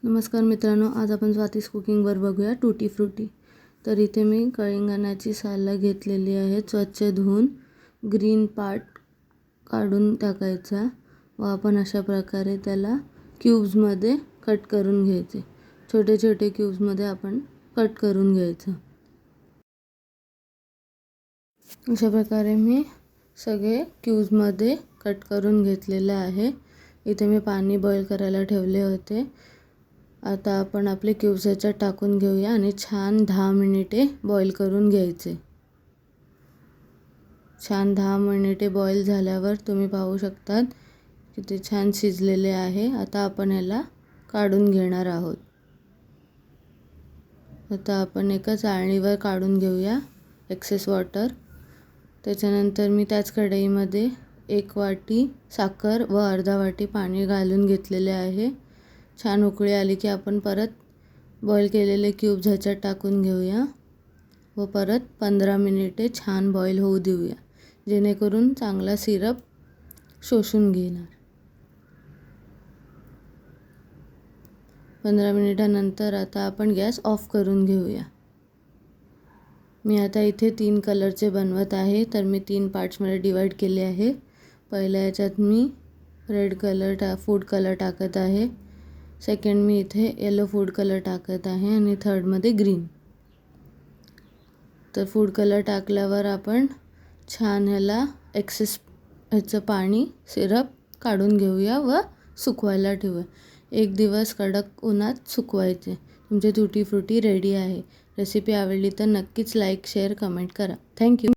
नमस्कार मित्रांनो, आज आपण स्वातीस कुकिंगवर बघूया टूटी फ्रूटी। तर इथे मी कळिंगणाची सालं घेतलेली आहे, स्वच्छ धुवून ग्रीन पार्ट काढून टाकायचा व आपण अशा प्रकारे त्याला क्यूब्समध्ये कट करून घ्यायचे। छोटे छोटे क्यूब्समध्ये आपण कट करून घ्यायचं। अशा प्रकारे मी सगळे क्यूब्समध्ये कट करून घेतलेले आहे। इथे मी पाणी बॉईल करायला ठेवले होते। आता आपण आपले क्यूब्स याच्यात टाकून घेऊया आणि छान 10 मिनिटे बॉईल करून घ्यायचे। छान 10 मिनिटे बॉईल झाल्यावर तुम्ही पाहू शकतात की ते छान शिजलेले आहे। आता आपण याला काढून घेणार आहोत। आता आपण एका चाळणीवर काढून घेऊया एक्सेस वॉटर। त्याच्यानंतर मी त्याच कढईमध्ये 1 वाटी साखर व अर्धा वाटी पाणी घालून घेतलेले आहे। छान उकळी आली की आपण परत बॉईल केलेले क्यूब्स ह्याच्यात टाकून घेऊया व परत 15 मिनिटे छान बॉईल होऊ देऊया, जेणेकरून चांगला सिरप शोषून घेणार। 15 मिनिटानंतर आता आपण गॅस ऑफ करून घेऊया। मी आता इथे 3 कलरचे बनवत आहे, तर मी 3 पार्ट्समध्ये डिवाइड केले आहे। पहिल्या याच्यात मी रेड कलर फूड कलर टाकत आहे, सेकंड मी इथे येलो फूड कलर टाकत आहे आणि थर्डमध्ये ग्रीन। तर फूड कलर टाकल्यावर आपण छान ह्याला एक्सेस ह्याचं पाणी सिरप काढून घेऊया व सुकवायला ठेवूया। 1 दिवस कडक उन्हात सुकवायचे। तुमचे टूटी फ्रूटी रेडी आहे। रेसिपी आवडली तर नक्कीच लाईक, शेअर, कमेंट करा। थँक्यू।